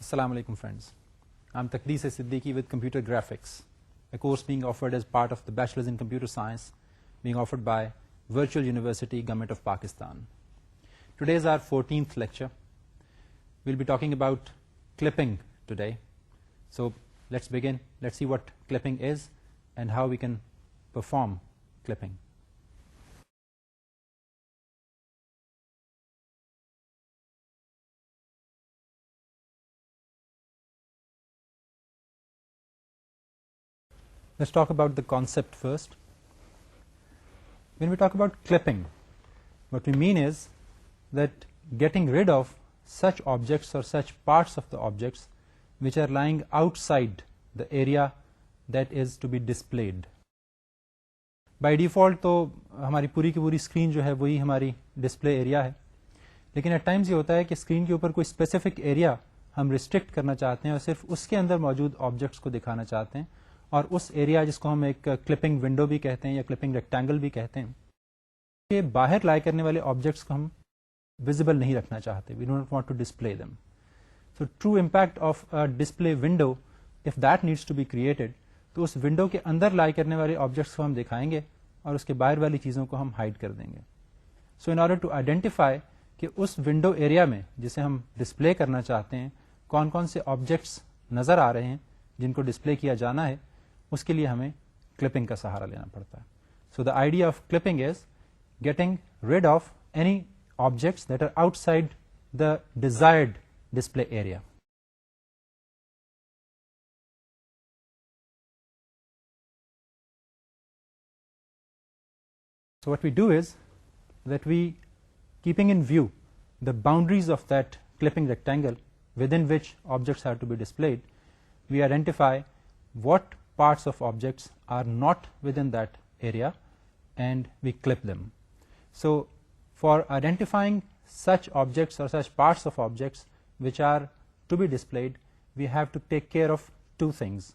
Assalamu alaikum friends. I'm Taqdees Siddiqui with Computer Graphics, a course being offered as part of the Bachelor's in Computer Science being offered by Virtual University, Government of Pakistan. Today is our 14th lecture. We'll be talking about clipping today. So let's begin. Let's see what clipping is and how we can perform clipping. Let's talk about the concept first. When we talk about clipping, what we mean is that getting rid of such objects or such parts of the objects which are lying outside the area that is to be displayed. By default तो हमारी पूरी की पूरी screen जो है वही हमारी display area है, लेकिन एट टाइम्स ये होता है कि स्क्रीन के ऊपर कोई स्पेसिफिक एरिया हम रिस्ट्रिक्ट करना चाहते हैं और सिर्फ उसके अंदर मौजूद ऑब्जेक्ट्स को दिखाना चाहते हैं, और उस एरिया जिसको हम एक क्लिपिंग विंडो भी कहते हैं या क्लिपिंग रेक्टेंगल भी कहते हैं, के बाहर लाई करने वाले ऑब्जेक्ट्स को हम विजिबल नहीं रखना चाहते. We don't want to display them. So true impact of a display window, if that needs to be created, तो उस विंडो के अंदर लाई करने वाले ऑब्जेक्ट्स को हम दिखाएंगे और उसके बाहर वाली चीज़ों को हम हाइड कर देंगे. सो इन ऑर्डर टू आइडेंटिफाई कि उस विंडो एरिया में जिसे हम डिस्प्ले करना चाहते हैं कौन कौन से ऑब्जेक्ट्स नज़र आ रहे हैं जिनको डिस्प्ले किया जाना है, उसके लिए हमें क्लिपिंग का सहारा लेना पड़ता है. So the idea of clipping is getting rid of any objects that are outside the desired display area. So what we do is that we, keeping in view the boundaries of that clipping rectangle within which objects are to be displayed, we identify what parts of objects are not within that area and we clip them. So for identifying such objects or such parts of objects which are to be displayed, we have to take care of two things: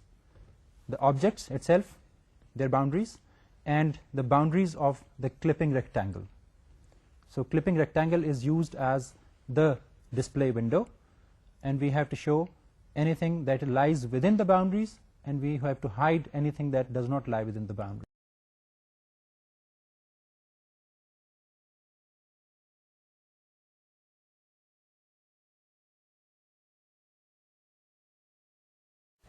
the objects itself, their boundaries, and the boundaries of the clipping rectangle. So clipping rectangle is used as the display window, and we have to show anything that lies within the boundaries, and we have to hide anything that does not lie within the boundary.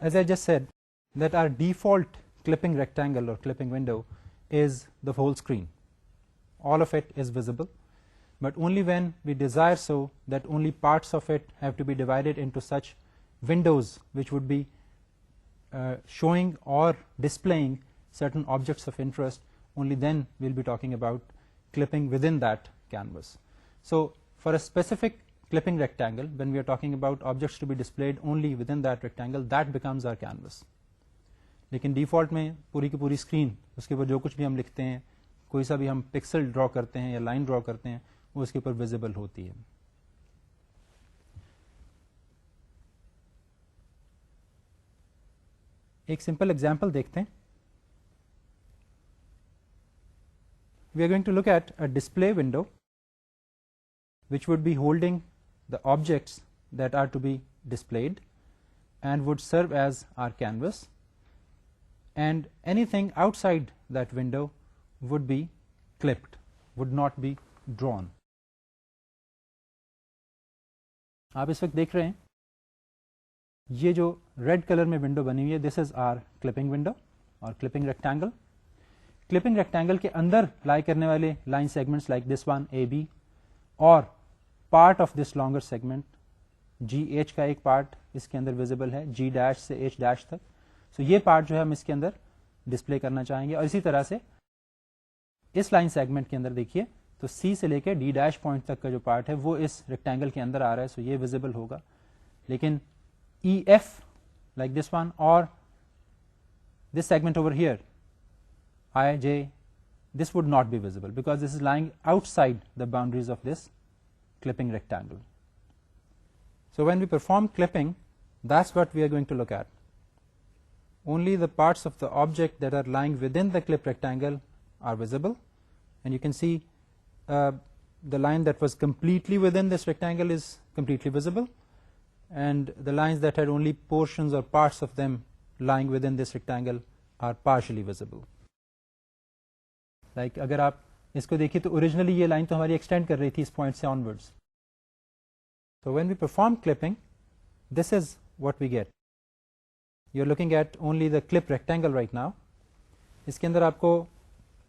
As I just said, that our default clipping rectangle or clipping window is the whole screen. All of it is visible, but only when we desire so that only parts of it have to be divided into such windows which would be showing or displaying certain objects of interest, only then we'll be talking about clipping within that canvas. So for a specific clipping rectangle, when we are talking about objects to be displayed only within that rectangle, that becomes our canvas. लेकिन default में पूरी की पूरी screen, उसके ऊपर जो कुछ भी हम लिखते हैं, कोई सा भी हम पिक्सल ड्रॉ करते हैं या लाइन ड्रॉ करते हैं, वो उसके ऊपर विजिबल होती है. एक सिंपल एग्जांपल देखते हैं. We are going to look at a display window which would be holding the objects that are to be displayed and would serve as our canvas, and anything outside that window would be clipped, would not be drawn. आप इस वक्त देख रहे हैं ये जो red colour में window बनी हुई है, this is our clipping window और क्लिपिंग रेक्टेंगल. क्लिपिंग रेक्टेंगल के अंदर लाई करने वाले line segments like this one A B और part of this longer segment G H का एक पार्ट इसके अंदर विजिबल है, जी डैश से एच डैश तक. सो ये पार्ट जो है हम इसके अंदर डिस्प्ले करना चाहेंगे, और इसी तरह से इस लाइन सेगमेंट के अंदर देखिए तो सी से लेकर डी डैश पॉइंट तक का जो पार्ट है वो इस रेक्टेंगल के अंदर आ रहा है, सो ये विजिबल होगा. लेकिन E F like this one और this segment over here I J, this would not be visible because this is lying outside the boundaries of this clipping rectangle. So when we perform clipping, that's what we are going to look at. Only the parts of the object that are lying within the clip rectangle are visible, and you can see the line that was completely within this rectangle is completely visible, and the lines that had only portions or parts of them lying within this rectangle are partially visible. Like अगर आप इसको देखिए तो originally ये line तो हमारी extend कर रही थी इस पॉइंट से onwards. So when we perform clipping, this is what we get. You're looking at only the clip rectangle right now. इसके अंदर आपको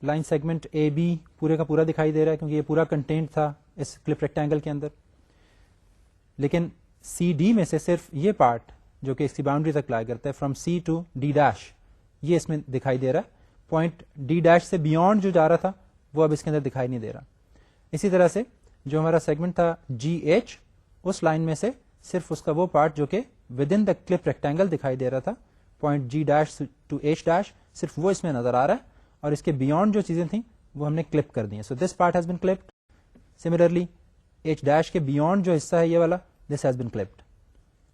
लाइन सेगमेंट ए बी पूरे का पूरा दिखाई दे रहा है क्योंकि ये पूरा कंटेंट था इस क्लिप रेक्टेंगल के अंदर. लेकिन सी डी में से सिर्फ ये पार्ट जो कि इसकी बाउंड्री तक लाई करता है from C to D dash, ये इसमें दिखाई दे रहा है. पॉइंट डी डैश से बियॉन्ड जो जा रहा था वो अब इसके अंदर दिखाई नहीं दे रहा. इसी तरह से जो हमारा सेगमेंट था जी एच, उस लाइन में से सिर्फ उसका वो पार्ट जो कि within the clip rectangle दिखाई दे रहा था, point G dash to H dash, सिर्फ वो इसमें नजर आ रहा है और इसके बियॉन्ड जो चीजें थी वो हमने क्लिप कर दी है. So this part has been clipped. Similarly H dash के बियॉन्ड जो हिस्सा है ये वाला, this has been clipped.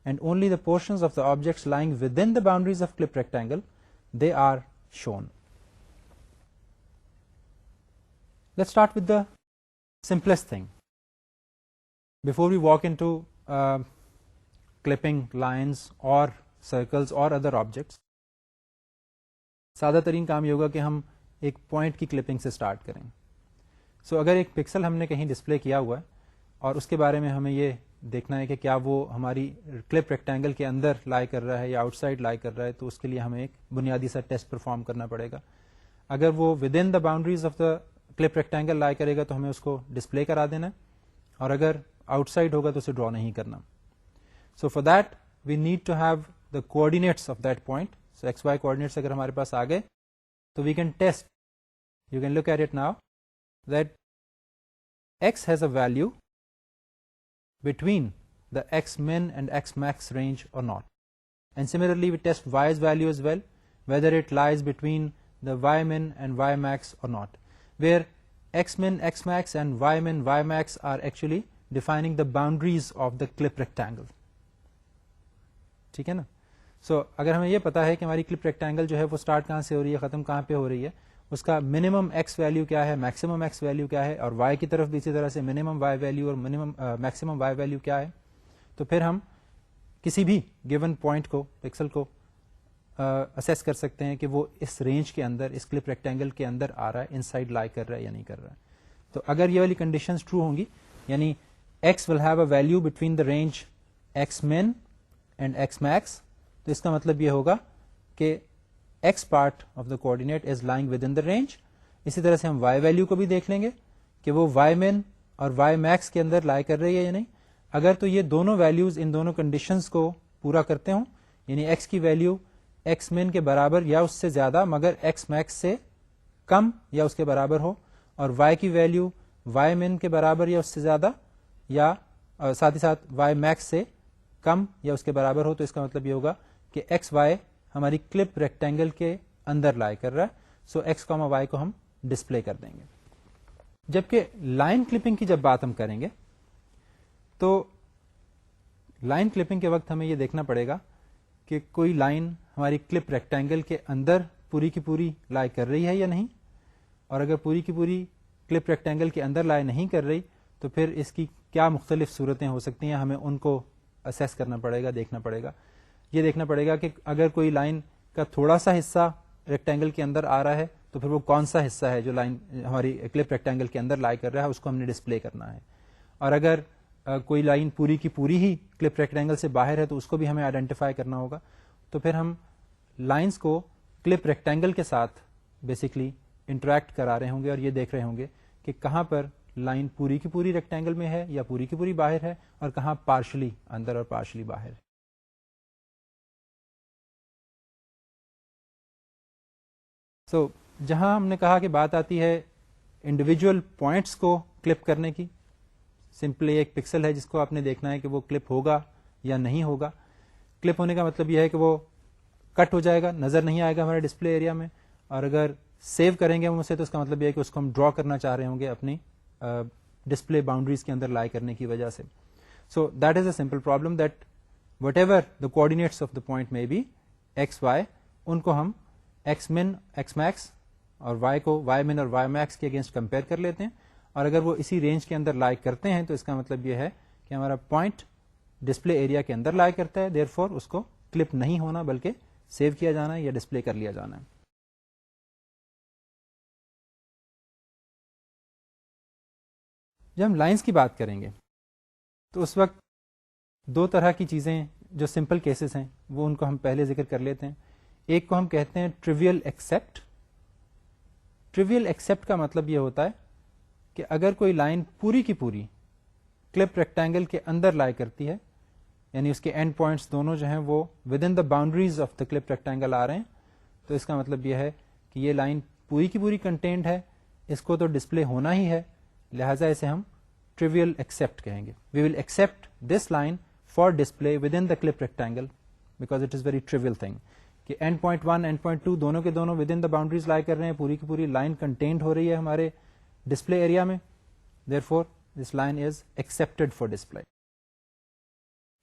And only the portions of the objects lying within the boundaries of clip rectangle, they are shown. Let's start with the simplest thing. Before we walk into clipping lines or circles or other objects, सादा तरीन काम ये होगा कि हम एक point की clipping से स्टार्ट करें. सो अगर एक पिक्सल हमने कहीं डिस्प्ले किया हुआ है और उसके बारे में हमें ये देखना है कि क्या वो हमारी क्लिप रेक्टेंगल के अंदर लाई कर रहा है या आउटसाइड लाई कर रहा है, तो उसके लिए हमें एक बुनियादी सा टेस्ट परफॉर्म करना पड़ेगा. अगर वो within the boundaries of the clip rectangle lie करेगा तो हमें उसको डिस्प्ले करा देना है, और अगर आउटसाइड होगा तो उसे ड्रॉ नहीं करना. So for that we need to have the coordinates of that point. So X Y coordinates अगर हमारे पास आ गए तो we can test, you can look at it now that X has a value between the x min and x max range or not. And similarly we test y's value as well, whether it lies between the y min and y max or not, where x min, x max and y min, y max are actually defining the boundaries of the clip rectangle. ठीक है ना. सो अगर हमें ये पता है कि हमारी क्लिप रेक्टेंगल जो है वो स्टार्ट कहाँ से हो रही है, खत्म कहाँ पे हो रही है, उसका मिनिमम x वैल्यू क्या है, मैक्सिमम x वैल्यू क्या है, और y की तरफ भी इसी तरह से मिनिमम y वैल्यू और मिनिमम मैक्सिमम y वैल्यू क्या है, तो फिर हम किसी भी गिवन पॉइंट को, पिक्सल को असेस कर सकते हैं कि वो इस रेंज के अंदर, इस क्लिप रेक्टेंगल के अंदर आ रहा है, इनसाइड लाई कर रहा है या नहीं कर रहा है. तो अगर ये वाली कंडीशंस ट्रू होंगी, यानी x will have a value between the range x min and x max, तो इसका मतलब ये होगा कि x part of the coordinate is lying within the range. इसी तरह से हम y वैल्यू को भी देख लेंगे कि वो y min और y max के अंदर लाई कर रही है या नहीं. अगर तो ये दोनों वैल्यूज इन दोनों कंडीशंस को पूरा करते हों, यानी x की वैल्यू x min के बराबर या उससे ज्यादा मगर x max से कम या उसके बराबर हो, और y की वैल्यू y min के बराबर या उससे ज्यादा या साथ ही साथ y max से कम या उसके बराबर हो, तो इसका मतलब ये होगा कि x y हमारी क्लिप रेक्टेंगल के अंदर लाई कर रहा है. सो x, y को हम डिस्प्ले कर देंगे. जबकि लाइन क्लिपिंग की जब बात हम करेंगे तो लाइन क्लिपिंग के वक्त हमें यह देखना पड़ेगा कि कोई लाइन हमारी क्लिप रेक्टेंगल के अंदर पूरी की पूरी लाई कर रही है या नहीं, और अगर पूरी की पूरी क्लिप रेक्टेंगल के अंदर लाई नहीं कर रही तो फिर इसकी क्या मुख्तलिफ सूरतें हो सकती हैं, हमें उनको असेस करना पड़ेगा, देखना पड़ेगा. ये देखना पड़ेगा कि अगर कोई लाइन का थोड़ा सा हिस्सा रेक्टेंगल के अंदर आ रहा है तो फिर वो कौन सा हिस्सा है जो लाइन हमारी क्लिप रेक्टेंगल के अंदर लाई कर रहा है, उसको हमने डिस्प्ले करना है. और अगर कोई लाइन पूरी की पूरी ही क्लिप रेक्टेंगल से बाहर है तो उसको भी हमें आइडेंटिफाई करना होगा. तो फिर हम लाइंस को क्लिप रेक्टेंगल के साथ बेसिकली इंटरेक्ट करा रहे होंगे और ये देख रहे होंगे कि कहाँ पर लाइन पूरी की पूरी रेक्टेंगल में है या पूरी की पूरी बाहर है, और कहाँ पार्शली अंदर और पार्शली बाहर है. सो जहां हमने कहा कि बात आती है इंडिविजुअल पॉइंट्स को क्लिप करने की, सिंपली एक पिक्सल है जिसको आपने देखना है कि वो क्लिप होगा या नहीं होगा. क्लिप होने का मतलब यह है कि वो कट हो जाएगा, नजर नहीं आएगा हमारे डिस्प्ले एरिया में, और अगर सेव करेंगे हम उसे तो उसका मतलब यह है कि उसको हम ड्रॉ करना चाह रहे होंगे अपनी डिस्प्ले बाउंड्रीज के अंदर लाई करने की वजह से. So that is a simple problem that what ever the coordinates of the point में बी एक्स वाई, उनको हम x min, x max और y को y min और y max के अगेंस्ट कंपेयर कर लेते हैं, और अगर वो इसी रेंज के अंदर लाई करते हैं तो इसका मतलब ये है कि हमारा पॉइंट डिस्प्ले एरिया के अंदर लाई करता है, देयरफॉर उसको क्लिप नहीं होना बल्कि सेव किया जाना है या डिस्प्ले कर लिया जाना है। जब हम लाइंस की बात करेंगे तो उस वक्त दो तरह की चीज़ें जो सिंपल केसेस हैं वो उनको हम पहले जिक्र कर लेते हैं। एक को हम कहते हैं ट्रिवियल एक्सेप्ट। ट्रिवियल एक्सेप्ट का मतलब ये होता है कि अगर कोई लाइन पूरी की पूरी क्लिप रेक्टेंगल के अंदर लाई करती है, यानी उसके एंड पॉइंट्स दोनों जो हैं वो within the boundaries of the clip rectangle आ रहे हैं, तो इसका मतलब यह है कि ये लाइन पूरी की पूरी कंटेंट है, इसको तो डिस्प्ले होना ही है, लिहाजा इसे हम ट्रिवियल एक्सेप्ट कहेंगे। We will accept this line for display within the clip rectangle because it is very trivial thing कि एंड पॉइंट 1 एंड पॉइंट 2 दोनों के दोनों within the boundaries lie कर रहे हैं, पूरी की पूरी लाइन कंटेंट हो रही है हमारे डिस्प्ले एरिया में, therefore this line is accepted for display.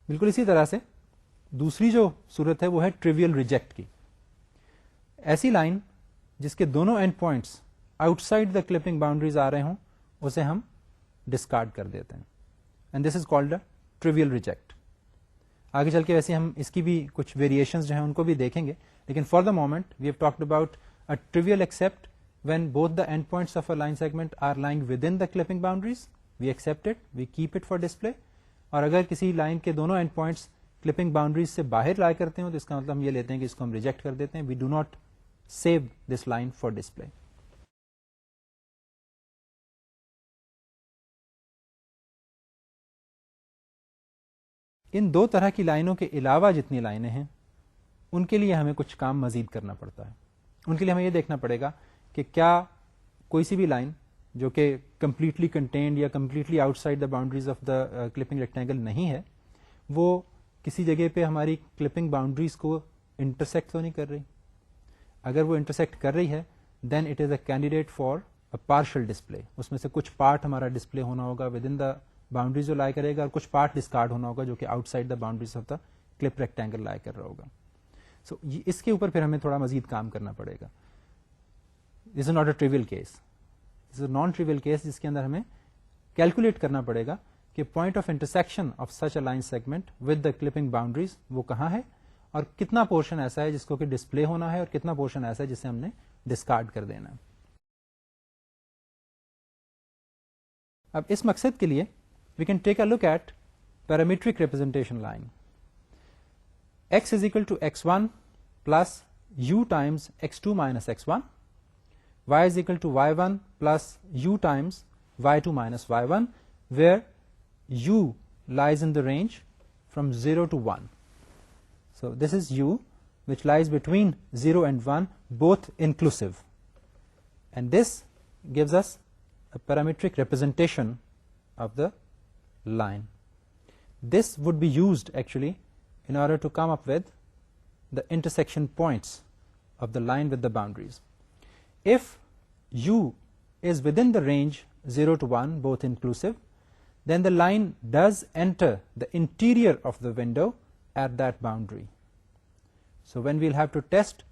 बिल्कुल इसी तरह से दूसरी जो सूरत है वो है ट्रिवियल रिजेक्ट की। ऐसी लाइन जिसके दोनों end points outside the clipping boundaries आ रहे हों उसे हम डिस्कार्ड कर देते हैं, and this is called a trivial reject. आगे चल के वैसे हम इसकी भी कुछ वेरिएशंस जो हैं उनको भी देखेंगे, लेकिन for the moment we have talked about a trivial accept when both the endpoints of a line segment are lying within the clipping boundaries, we accept it, we keep it for display। और अगर किसी line के दोनों end points clipping boundaries से बाहर लाई करते हो तो इसका मतलब हम ये लेते हैं कि इसको हम रिजेक्ट कर देते हैं, we do not save this line for display. इन दो तरह की लाइनों के अलावा जितनी लाइनें हैं उनके लिए हमें कुछ काम मजीद करना पड़ता है। उनके लिए हमें यह देखना पड़ेगा कि क्या कोई सी भी लाइन जो कि कंप्लीटली कंटेन्ड या completely outside the boundaries of the clipping rectangle नहीं है, वो किसी जगह पे हमारी क्लिपिंग बाउंड्रीज को इंटरसेक्ट तो नहीं कर रही। अगर वो इंटरसेक्ट कर रही है then it is a candidate for a partial display. उसमें से कुछ पार्ट हमारा डिस्प्ले होना होगा विद इन द बाउंड्रीज जो लाई करेगा, और कुछ पार्ट डिस्कार्ड होना होगा जो कि outside the boundaries of the clip rectangle lie कर रहा होगा। सो इसके ऊपर फिर हमें थोड़ा मजीद काम करना पड़ेगा। This is not a trivial case, this is non trivial case जिसके अंदर हमें कैलकुलेट करना पड़ेगा कि point of intersection of such a line segment with the clipping boundaries वो कहां है, और कितना पोर्शन ऐसा है जिसको कि डिस्प्ले होना है और कितना पोर्शन ऐसा है जिसे हमने डिस्कार्ड कर देना है। अब इस मकसद के लिए we can take a look at parametric representation line. x is equal to x1 plus u times x2 minus x1, y is equal to y1 plus u times y2 minus y1, where u lies in the range from 0 to 1. So this is u which lies between 0 and 1, both inclusive, and this gives us a parametric representation of the line. This would be used actually in order to come up with the intersection points of the line with the boundaries. If u is within the range 0 to 1, both inclusive, then the line does enter the interior of the window at that boundary. So when we'll have to test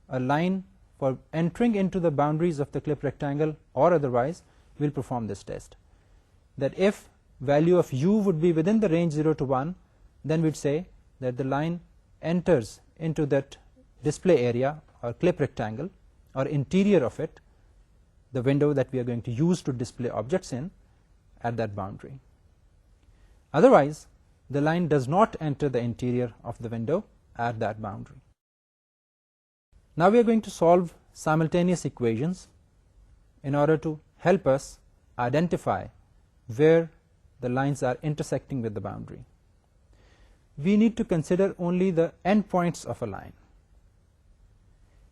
a line for entering into the boundaries of the clip rectangle or otherwise, we'll perform this test. That if value of u would be within the range 0 to 1, then we'd say that the line enters into that display area or clip rectangle or interior of it, the window that we are going to use to display objects in, at that boundary. Otherwise, the line does not enter the interior of the window at that boundary. Now we are going to solve simultaneous equations in order to help us identify where the lines are intersecting with the boundary. We need to consider only the endpoints of a line.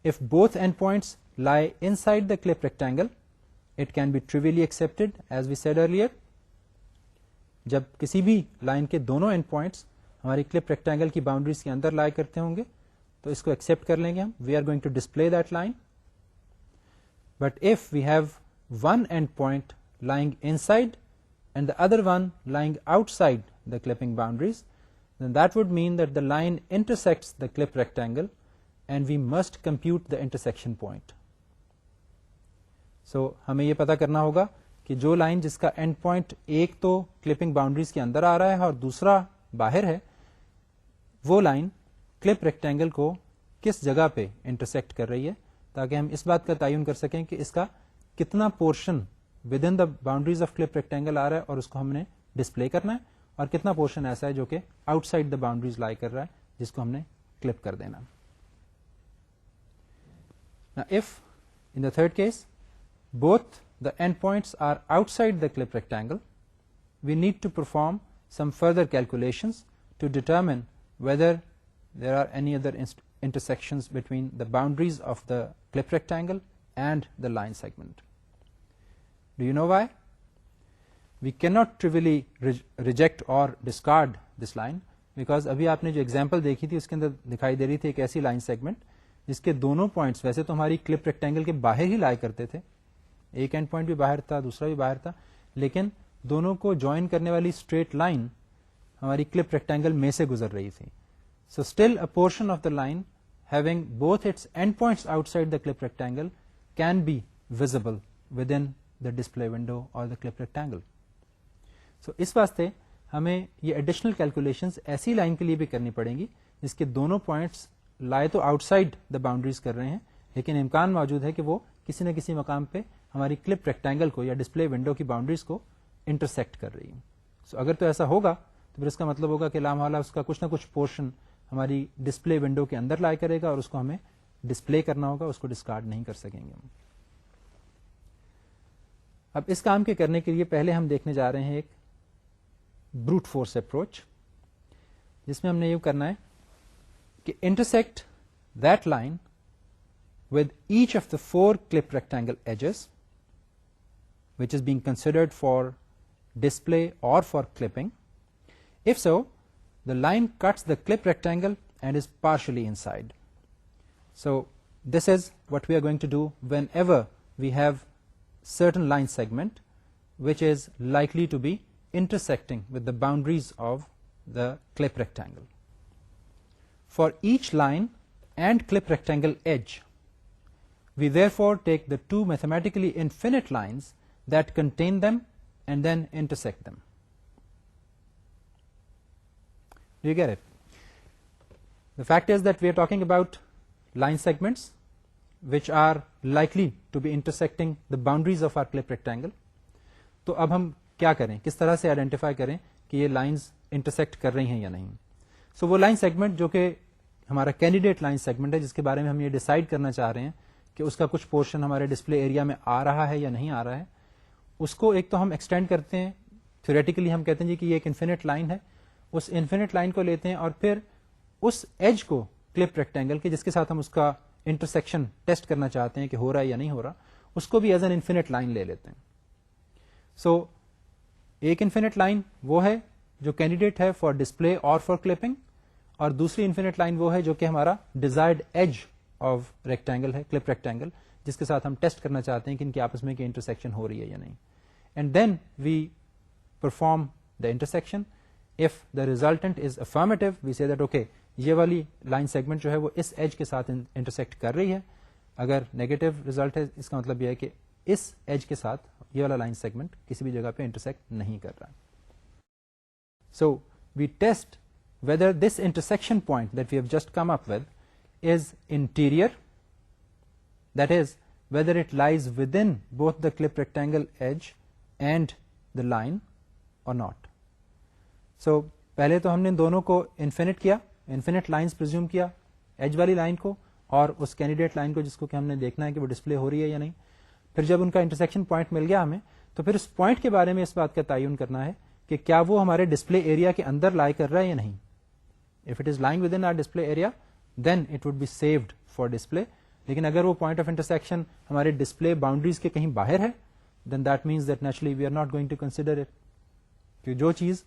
If both endpoints lie inside the clip rectangle, it can be trivially accepted, as we said earlier. जब किसी भी line के दोनों end points हमारी clip rectangle की boundaries के अंदर लाई करते होंगे तो इसको एक्सेप्ट कर लेंगे हम, we are going to display that line. But if we have one end point lying inside and the other one lying outside the clipping boundaries, then that would mean that the line intersects the clip rectangle and we must compute the intersection point. So हमें ये पता करना होगा कि जो line जिसका and point एक तो क्लिपिंग बाउंड्रीज के अंदर आ रहा है और दूसरा बाहर है वो लाइन क्लिप रेक्टेंगल को किस जगह पे इंटरसेक्ट कर रही है, ताकि हम इस बात का तयन कर सकें कि इसका कितना portion within the boundaries of clip rectangle आ रहा है और उसको हमने डिस्प्ले करना है, और कितना पोर्शन ऐसा है जो कि आउटसाइड द बाउंड्रीज लाई कर रहा है जिसको हमने क्लिप कर देना. Now if in the third case both the endpoints are outside the clip rectangle, we need to perform some further calculations to determine whether there are any other intersections between the boundaries of the clip rectangle and the line segment. Do you know why? We cannot trivially reject or discard this line, because अभी आपने जो example देखी थी उसके अंदर दिखाई दे रही थी एक ऐसी लाइन सेगमेंट जिसके दोनों पॉइंट्स वैसे तो हमारी क्लिप रेक्टेंगल के बाहर ही लाई करते थे, एक एंड पॉइंट भी बाहर था दूसरा भी बाहर था, लेकिन दोनों को ज्वाइन करने वाली स्ट्रेट लाइन हमारी क्लिप रेक्टेंगल में से गुजर रही थी. So still a portion of the line having both it's and points outside the clip rectangle can be visible with in the display window और द क्लिप रेक्टेंगल. सो इस वास्ते हमें ये एडिशनल कैलकुलेशंस ऐसी लाइन के लिए भी करनी पड़ेंगी जिसके दोनों पॉइंट्स लाए तो आउटसाइड द बाउंड्रीज कर रहे हैं, लेकिन इम्कान मौजूद है कि वो किसी न किसी मकाम पे हमारी क्लिप रेक्टेंगल को या डिस्प्ले विंडो की बाउंड्रीज को इंटरसेक्ट कर रही है. सो अगर तो ऐसा होगा तो फिर इसका मतलब होगा कि लामहला उसका कुछ ना कुछ पोर्शन हमारी डिस्प्ले विंडो के अंदर लाया करेगा और उसको हमें डिस्प्ले करना होगा, उसको डिस्कार्ड नहीं कर सकेंगे हम. अब इस काम के करने के लिए पहले हम देखने जा रहे हैं एक ब्रूट फोर्स अप्रोच, जिसमें हमने ये करना है कि intersect that line with each of the 4 clip rectangle edges which is being considered for display or for clipping. If so, the line cuts the clip rectangle and is partially inside. So this is what we are going to do whenever we have certain line segment which is likely to be intersecting with the boundaries of the clip rectangle. For each line and clip rectangle edge, we therefore take the two mathematically infinite lines that contain them and then intersect them. Do you get it? The fact is that we are talking about line segments which are likely to be intersecting the boundaries of our clip rectangle. तो अब हम क्या करें, किस तरह से identify करें कि ये लाइंस इंटरसेक्ट कर रही हैं या नहीं. सो वो लाइन सेगमेंट जो कि हमारा कैंडिडेट लाइन सेगमेंट है, जिसके बारे में हम ये डिसाइड करना चाह रहे हैं कि उसका कुछ पोर्शन हमारे डिस्प्ले एरिया में आ रहा है या नहीं आ रहा है, उसको एक तो हम एक्सटेंड करते हैं. थ्योरेटिकली हम कहते हैं जी कि ये एक इन्फिनिट लाइन है, उस इन्फिनिट लाइन को लेते हैं और फिर उस एज को क्लिप रेक्टेंगल के जिसके साथ हम उसका इंटरसेक्शन टेस्ट करना चाहते हैं कि हो रहा है या नहीं हो रहा, उसको भी एज एन इन्फिनिट लाइन ले लेते हैं. सो एक इन्फिनिट लाइन वो है जो कैंडिडेट है फॉर डिस्प्ले और फॉर क्लिपिंग, और दूसरी इन्फिनिट लाइन वो है जो कि हमारा डिजायर्ड एज ऑफ रेक्टेंगल है, क्लिप रेक्टेंगल, जिसके साथ हम टेस्ट करना चाहते हैं कि इनकी आपस में इंटरसेक्शन हो रही है या नहीं. And then we perform the intersection. If the resultant is affirmative, we say that okay ये वाली लाइन सेगमेंट जो है वो इस एज के साथ इंटरसेक्ट कर रही है. अगर नेगेटिव रिजल्ट है, इसका मतलब यह है कि इस एज के साथ ये वाला लाइन सेगमेंट किसी भी जगह पे इंटरसेक्ट नहीं कर रहा. So we test whether this intersection point that we have just come up with is interior, that is whether it lies within both the clip rectangle edge and the line or not. So पहले तो हमने दोनों को infinite किया, infinite lines presume किया, as वाली line को और उस कैंडिडेट लाइन को जिसको कि हमने देखना है कि वो डिस्प्ले हो रही है या नहीं. फिर जब उनका इंटरसेक्शन पॉइंट मिल गया हमें, तो फिर उस पॉइंट के बारे में इस बात का तयन करना है कि क्या वो हमारे डिस्प्ले एरिया के अंदर लाई कर रहा है या नहीं. If it is lying within our display area, then it would be saved for display. लेकिन अगर वो point of intersection हमारे display boundaries के कहीं बाहर है, then that means that naturally we are not going to consider it. कि जो चीज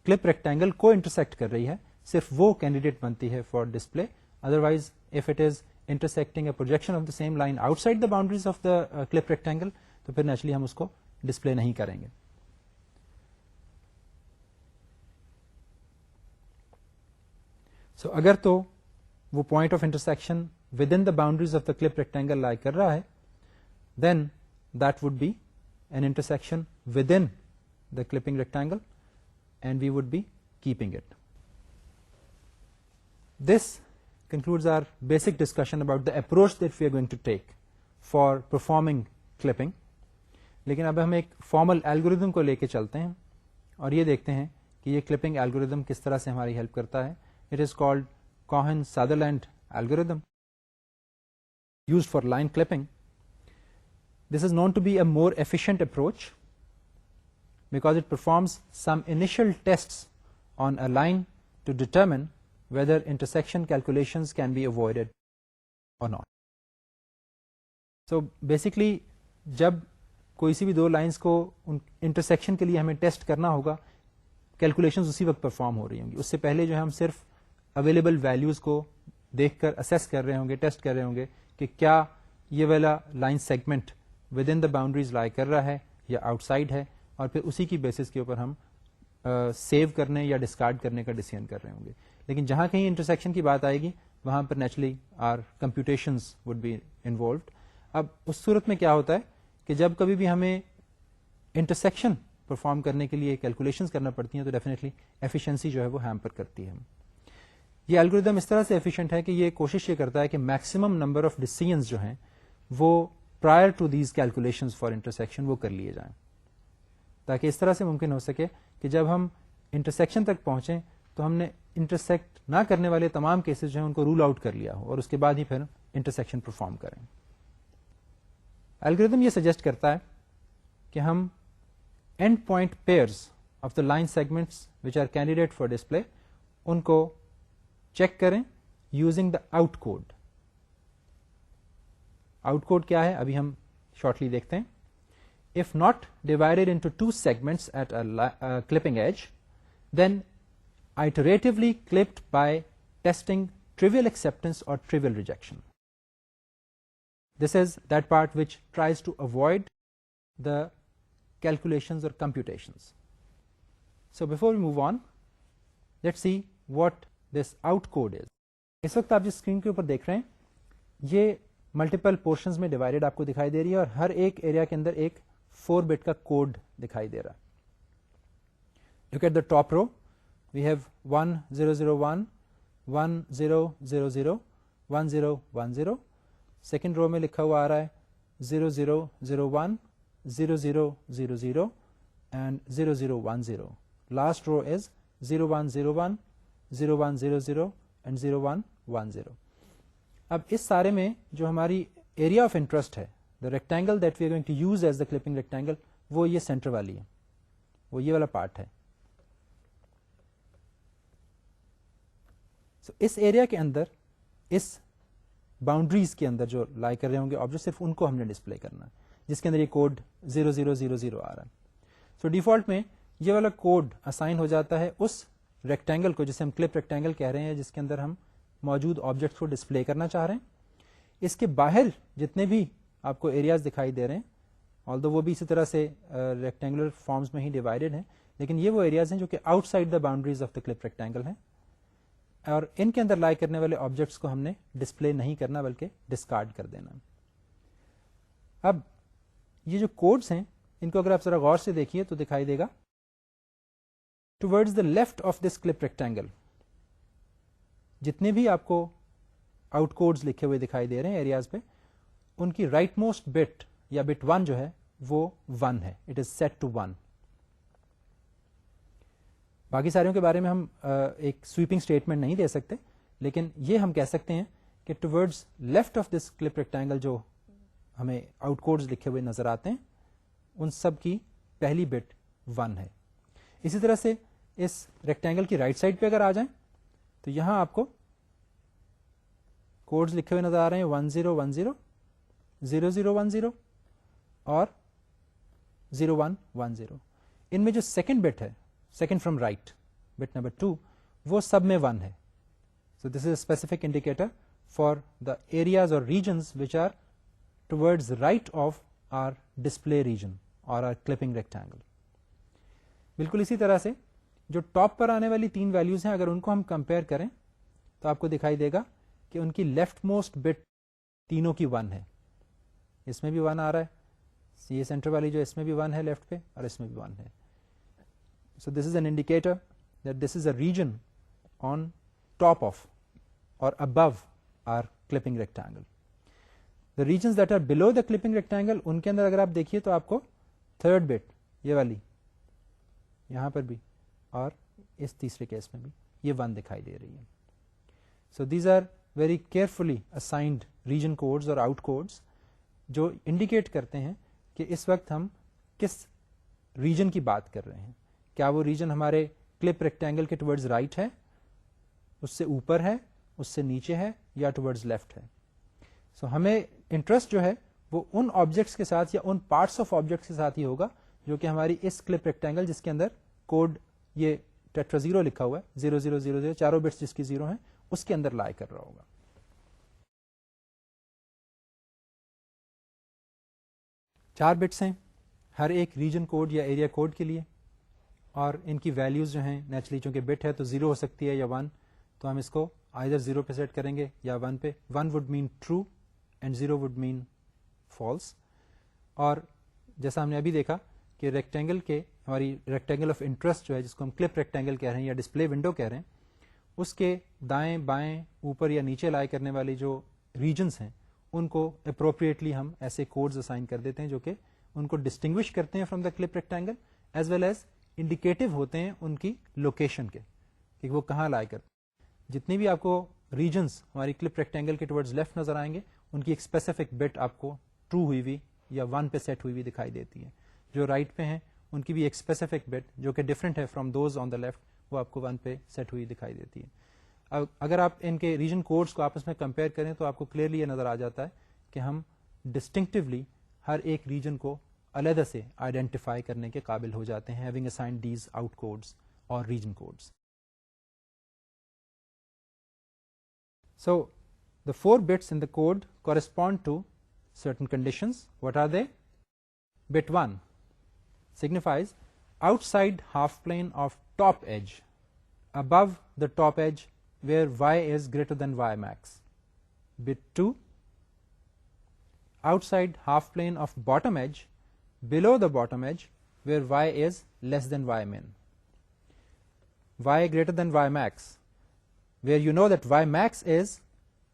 clip rectangle को intersect कर रही है, सिर्फ वो candidate बनती है for display. Otherwise, if it is intersecting a projection of the same line outside the boundaries of the clip rectangle, तो फिर naturally हम उसको display नहीं करेंगे. So अगर तो वो point of intersection within the boundaries of the clip rectangle lie कर रहा है, then that would be an intersection within the clipping rectangle and we would be keeping it. This concludes our basic discussion about the approach that we are going to take for performing clipping. लेकिन अब हम एक formal algorithm को लेके चलते हैं और ये देखते हैं कि ये क्लिपिंग एल्गोरिदम किस तरह से हमारी हेल्प करता है. It is called Cohen-Sutherland algorithm used for line clipping. This is known to be a more efficient approach because it performs some initial tests on a line to determine whether intersection calculations can be avoided or not. So basically जब कोई सी भी दो lines को उन intersection के लिए हमें test करना होगा, कैलकुलेशंस उसी वक्त परफॉर्म हो रही होंगी. उससे पहले जो है हम सिर्फ अवेलेबल वैल्यूज को देखकर असेस कर रहे होंगे, टेस्ट कर रहे होंगे कि क्या ये वाला line segment within the boundaries lie कर रहा है या आउटसाइड है, और फिर उसी की बेसिस के ऊपर हम सेव करने या डिस्कार्ड करने का डिसीजन कर रहे होंगे. लेकिन जहां कहीं इंटरसेक्शन की बात आएगी वहां पर naturally our computations would be involved. अब उस सूरत में क्या होता है कि जब कभी भी हमें इंटरसेक्शन परफॉर्म करने के लिए कैलकुलेशंस करना पड़ती हैं तो डेफिनेटली एफिशिएंसी जो है वो हैम्पर करती है. ये एल्गोरिदम इस तरह से एफिशिएंट है कि ये कोशिश ये करता है कि मैक्सिमम नंबर ऑफ डिसीजंस जो हैं वो prior to these calculations for intersection वो कर लिए जाएं, ताकि इस तरह से मुमकिन हो सके कि जब हम इंटरसेक्शन तक पहुंचे तो हमने इंटरसेक्ट ना करने वाले तमाम केसेस जो हैं उनको रूल आउट कर लिया हो और उसके बाद ही फिर इंटरसेक्शन परफॉर्म करें. एल्गोरिदम ये सजेस्ट करता है कि हम end point pairs of the line segments which are candidate for display उनको चेक करें using the out code. Out code क्या है अभी हम शॉर्टली देखते हैं. If not divided into two segments at a clipping edge, then iteratively clipped by testing trivial acceptance or trivial rejection. This is that part which tries to avoid the calculations or computations. So before we move on, let's see what this out code is. इस वक्त आप जिस screen के ऊपर देख रहे हैं ये मल्टीपल पोर्शंस में डिवाइडेड आपको दिखाई दे रही है और हर एक एरिया के अंदर एक 4-bit का कोड दिखाई दे रहा है. Look at the top row. We have 1001, 1000, 1010. Second row में लिखा हुआ आ रहा है 0001, 0000 and 0010. Last row is 0101, 0100 and 0110. अब इस सारे में जो हमारी एरिया ऑफ इंटरेस्ट है, the rectangle that we are going to use as the clipping rectangle, वो ये सेंटर वाली है, वो ये वाला पार्ट है. So, इस एरिया के अंदर इस बाउंड्रीज के अंदर जो लाई कर रहे होंगे ऑब्जेक्ट, सिर्फ उनको हमने डिस्प्ले करना है, जिसके अंदर ये कोड 0000 आ रहा है. सो डिफॉल्ट में ये वाला कोड असाइन हो जाता है उस रेक्टेंगल को जिसे हम क्लिप रेक्टेंगल कह रहे हैं, जिसके अंदर हम मौजूद ऑब्जेक्ट्स को डिस्प्ले करना चाह रहे हैं. इसके बाहर जितने भी आपको एरियाज दिखाई दे रहे हैं, ऑल्दो वो भी इसी तरह से रेक्टेंगुलर फॉर्म्स में ही डिवाइडेड हैं, लेकिन ये वो एरियाज हैं जो कि outside the boundaries of the clip rectangle हैं, और इनके अंदर लाई करने वाले ऑब्जेक्ट्स को हमने डिस्प्ले नहीं करना बल्कि डिस्कार्ड कर देना. अब ये जो कोड्स हैं इनको अगर आप जरा गौर से देखिए तो दिखाई देगा towards the left of this clip rectangle जितने भी आपको आउट कोड्स लिखे हुए दिखाई दे रहे हैं एरियाज पे, उनकी राइट मोस्ट बिट या बिट 1 जो है वो 1 है. It is set to 1. बाकी सारियों के बारे में हम एक स्वीपिंग स्टेटमेंट नहीं दे सकते, लेकिन ये हम कह सकते हैं कि towards left of this clip rectangle जो हमें आउट कोड्स लिखे हुए नजर आते हैं उन सब की पहली बिट 1 है. इसी तरह से इस रेक्टेंगल की राइट साइड पे अगर आ जाएं तो यहां आपको कोड्स लिखे हुए नजर आ रहे हैं 1010, 0010 और 0110. इनमें जो सेकंड बिट है, second from right, bit number 2, वो सब में 1 है. So this is a specific indicator for the areas और regions which are towards right of our display region और आर क्लिपिंग रेक्टेंगल. बिल्कुल इसी तरह से जो टॉप पर आने वाली 3 वैल्यूज हैं, अगर उनको हम कंपेयर करें तो आपको दिखाई देगा कि उनकी लेफ्ट मोस्ट बिट तीनों की 1 है. इसमें भी 1 आ रहा है, ये सेंटर वाली जो इसमें भी 1 है लेफ्ट पे, और इसमें भी 1 है. So this is an indicator that this is a region on top of or above our clipping rectangle. The regions that are below the clipping rectangle, उनके अंदर अगर आप देखिए तो आपको थर्ड बिट ये वाली यहाँ पर भी और इस तीसरे केस में भी ये 1 दिखाई दे रही है. So these are very carefully assigned region codes और out codes जो इंडिकेट करते हैं कि इस वक्त हम किस रीजन की बात कर रहे हैं. क्या वो रीजन हमारे क्लिप रेक्टेंगल के टुवर्ड्स राइट है, उससे ऊपर है, उससे नीचे है, या टुवर्ड्स लेफ्ट है. सो हमें इंटरेस्ट जो है वो उन ऑब्जेक्ट्स के साथ या उन पार्ट्स ऑफ ऑब्जेक्ट्स के साथ ही होगा जो कि हमारी इस क्लिप रेक्टेंगल जिसके अंदर कोड ये टेट्रा 0 लिखा हुआ है 0000 चारों बिट्स जिसकी 0 हैं उसके अंदर लाई कर रहा होगा. चार बिट्स हैं हर एक रीजन कोड या एरिया कोड के लिए और इनकी वैल्यूज जो हैं नेचुरली चूंकि बिट है तो 0 हो सकती है या 1, तो हम इसको आइदर 0 पे सेट करेंगे या 1 पे. 1 would mean true and 0 would mean false. और जैसा हमने अभी देखा कि रेक्टेंगल के हमारी रेक्टेंगल ऑफ इंटरेस्ट जो है जिसको हम क्लिप रेक्टेंगल कह रहे हैं या डिस्प्ले विंडो कह रहे हैं उसके दाएं बाएं ऊपर या नीचे लाई करने वाली जो रीजन्स हैं उनको अप्रोप्रिएटली हम ऐसे कोड्स असाइन कर देते हैं जो कि उनको डिस्टिंग्विश करते हैं from the clip rectangle as well as indicative होते हैं उनकी लोकेशन के कि वो कहाँ लाई करते हैं. जितनी भी आपको रीजन्स हमारी क्लिप रेक्टेंगल के टुवर्ड्स लेफ्ट नजर आएंगे उनकी एक स्पेसिफिक बिट आपको ट्रू हुई हुई या 1 पे सेट हुई हुई दिखाई देती है. जो राइट पे हैं उनकी भी एक स्पेसिफिक बिट जो कि डिफरेंट है from those on the left वो आपको 1 पे सेट हुई दिखाई देती है. अब अगर आप इनके रीजन कोड्स को आपस में कंपेयर करें तो आपको क्लियरली ये नजर आ जाता है कि हम डिस्टिंक्टिवली हर एक रीजन को अलग से आइडेंटिफाई करने के काबिल हो जाते हैं having assigned these out codes और reason codes. So the 4 bits in the code correspond to certain conditions. What are they? Bit 1 signifies outside half plane of top edge above the top edge where y is greater than y max. Bit 2 outside half plane of bottom edge below the bottom edge where y is less than y min. Y greater than y max where you know that y max is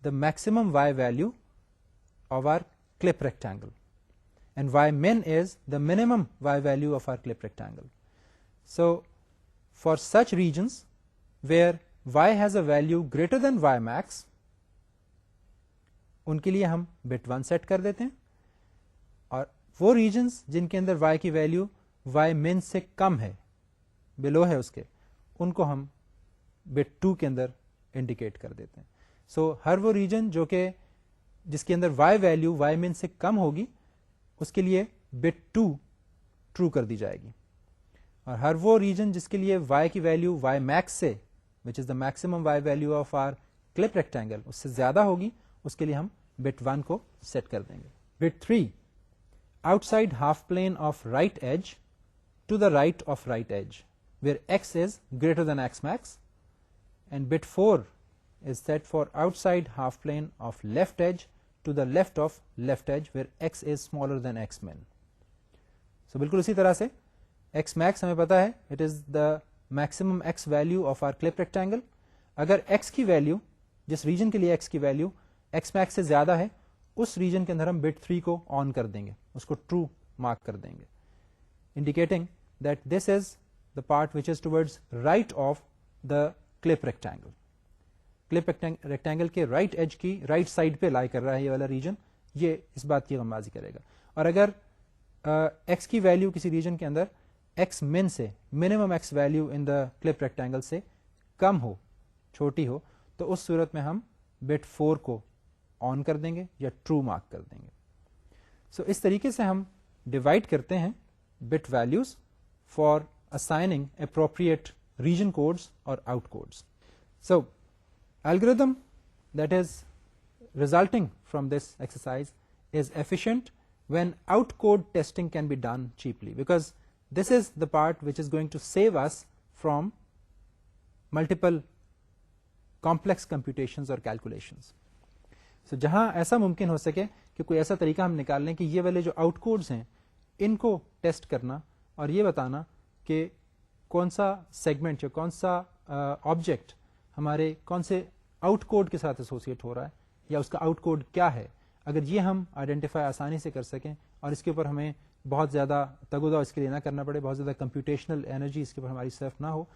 the maximum y value of our clip rectangle and y min is the minimum y value of our clip rectangle. So for such regions where y has a value greater than y max उनके लिए हम bit 1 set कर देते हैं और वो regions जिनके अंदर y की वैल्यू y min से कम है below है उसके उनको हम bit 2 के अंदर इंडिकेट कर देते हैं. सो हर वो रीजन जो कि जिसके अंदर y वैल्यू y min से कम होगी उसके लिए बिट 2 ट्रू कर दी जाएगी और हर वो रीजन जिसके लिए y की वैल्यू y max से which is the maximum y value of our clip rectangle उससे ज्यादा होगी उसके लिए हम बिट 1 को सेट कर देंगे. Bit 3 outside half plane of right edge to the right of right edge where x इज greater than x max and bit 4 is set for outside half plane of left edge to the left of left edge where x is smaller than x min. So बिल्कुल इसी तरह से x max हमें पता है it is the maximum x value of our clip rectangle. अगर x की value जिस रीजन के लिए x की वैल्यू x max से ज्यादा है उस रीजन के अंदर हम बिट 3 को ऑन कर देंगे उसको ट्रू मार्क कर देंगे indicating that this is the part which is towards right of the clip rectangle. Clip rectangle के राइट एज की राइट साइड पे लाई कर रहा है ये वाला रीजन ये इस बात की गमबाजी करेगा. और अगर x की वैल्यू किसी रीजन के अंदर x min से minimum x value in the clip rectangle से कम हो छोटी हो तो उस सूरत में हम बिट 4 को ऑन कर देंगे या ट्रू मार्क कर देंगे. सो इस तरीके से हम डिवाइड करते हैं bit values for assigning appropriate region codes or out codes. So algorithm that is resulting from this exercise is efficient when out code testing can be done cheaply because this is the part which is going to save us from multiple complex computations or calculations. So जहां ऐसा मुमकिन हो सके कि कोई ऐसा तरीका हम निकाल लें कि ये वाले जो out codes हैं इनको टेस्ट करना और ये बताना कि कौन सा सेगमेंट या कौन सा ऑब्जेक्ट हमारे कौन से आउट कोड के साथ एसोसिएट हो रहा है या उसका आउट कोड क्या है, अगर ये हम आइडेंटिफाई आसानी से कर सकें और इसके ऊपर हमें बहुत ज़्यादा तगोदा इसके लिए ना करना पड़े, बहुत ज़्यादा कंप्यूटेशनल एनर्जी इसके ऊपर हमारी सर्फ ना हो,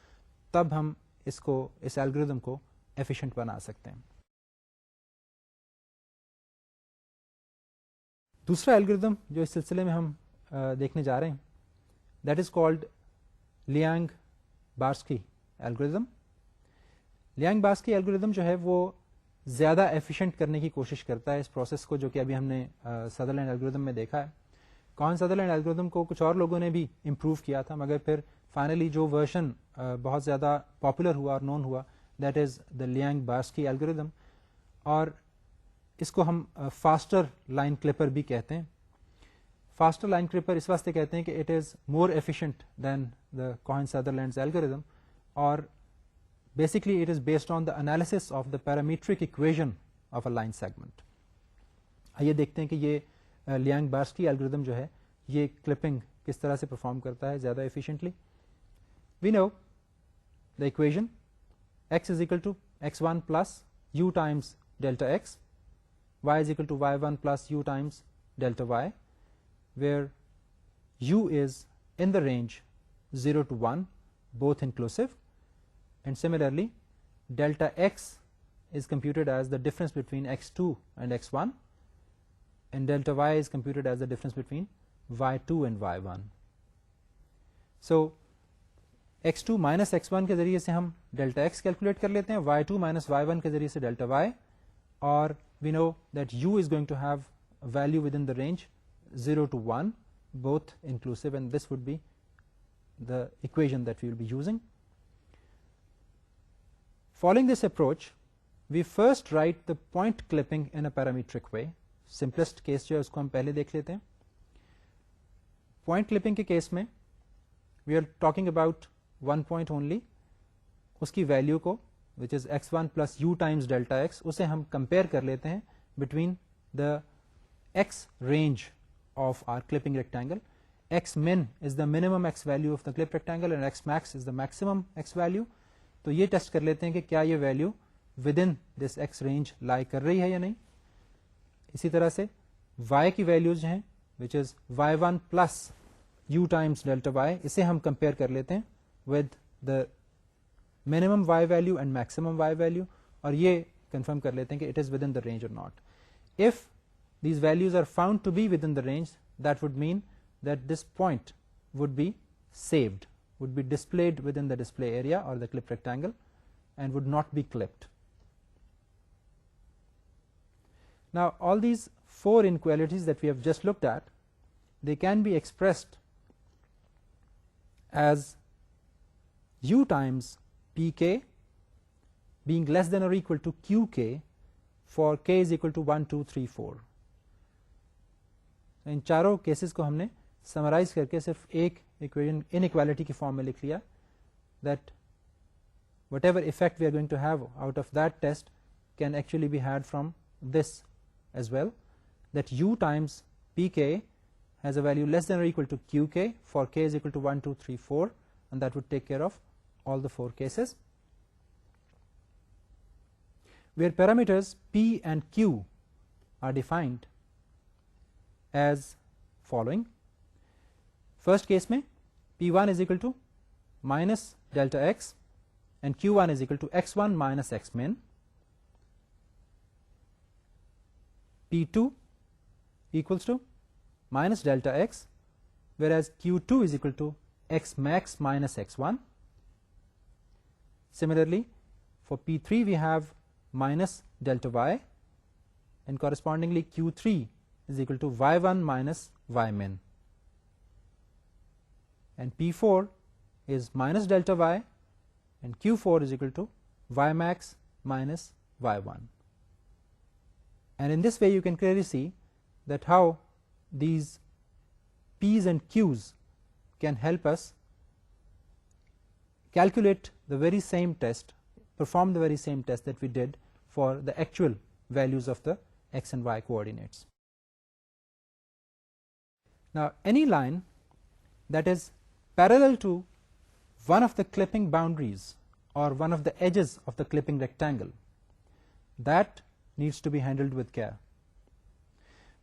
तब हम इस एल्गोरिदम को एफिशिएंट बना सकते हैं. दूसरा एल्गोरिदम जो इस सिलसिले में हम देखने जा रहे हैं, that is called Liang Barsky algorithm. Liang Barsky algorithm जो है वो ज़्यादा एफिशिएंट करने की कोशिश करता है इस प्रोसेस को, जो कि अभी हमने सदरलैंड एल्गोरिदम में देखा है. कॉहन-सदरलैंड एल्गोरिदम को कुछ और लोगों ने भी इम्प्रूव किया था, मगर फिर फाइनली जो वर्जन बहुत ज़्यादा पॉपुलर हुआ और नोन हुआ, दैट इज़ द लियांग-बार्स्की एल्गोरिदम. और इसको हम फास्टर लाइन क्लिपर भी कहते हैं. फास्टर लाइन क्लिपर इस वास्ते कहते हैं कि it is more efficient than the Cohen Sutherland algorithm, और basically it is based on the analysis of the parametric equation of a line segment. आइए देखते हैं कि ये लियांग-बार्स्की एल्गोरिदम जो है ये क्लिपिंग किस तरह से परफॉर्म करता है ज़्यादा efficiently. We know the equation x is equal to x1 plus u times delta x, y is equal to y1 plus u times delta y, where u is in the range 0 to 1, both inclusive, and similarly delta x is computed as the difference between x2 and x1, and delta y is computed as the difference between y2 and y1. So x2 minus x1 के जरिए से हम delta x calculate कर लेते हैं, y2 minus y1 के जरिए से delta y, और we know that u is going to have a value within the range 0 to 1, both inclusive, and this would be the equation that we will be using. Following this approach, we first write the point clipping in a parametric way. Simplest case जो है उसको हम पहले देख लेते हैं. Point clipping के case में we are talking about one point only. उसकी वैल्यू को which is x1 plus u times delta x, उसे हम कंपेयर कर लेते हैं between the x range of our clipping rectangle. x min is the minimum x value of the clip rectangle and x max is the maximum x value. तो ये test कर लेते हैं कि क्या ये value within this X range lie कर रही है या नहीं. इसी तरह से y की वैल्यूज हैं which is y1 plus u times delta y, इसे हम कंपेयर कर लेते हैं with the minimum y value and maximum y value, और ये कंफर्म कर लेते हैं कि it is within the range और not. If these values are found to be within the range, that would mean that this point would be saved, would be displayed within the display area or the clip rectangle and would not be clipped. Now all these four inequalities that we have just looked at, they can be expressed as u times pk being less than or equal to qk for k is equal to 1, 2, 3, 4. इन चारों cases को हमने summarise करके सिर्फ एक equation inequality की form में लिख लिया, that whatever effect we are going to have out of that test can actually be had from this as well, that u times pk has a value less than or equal to qk for k is equal to 1, 2, 3, 4, and that would take care of all the four cases. Where parameters p and q are defined as following. First case में p1 is equal to minus delta x and q1 is equal to x1 minus x min. p2 equals to minus delta x, whereas q2 is equal to x max minus x1. Similarly, for p3 we have minus delta y, and correspondingly q3 is equal to y1 minus y min. And p4 is minus delta y, and q4 is equal to y max minus y1. And in this way you can clearly see that how these p's and q's can help us calculate the very same test, perform the very same test that we did for the actual values of the x and y coordinates. Now any line that is parallel to one of the clipping boundaries or one of the edges of the clipping rectangle, that needs to be handled with care,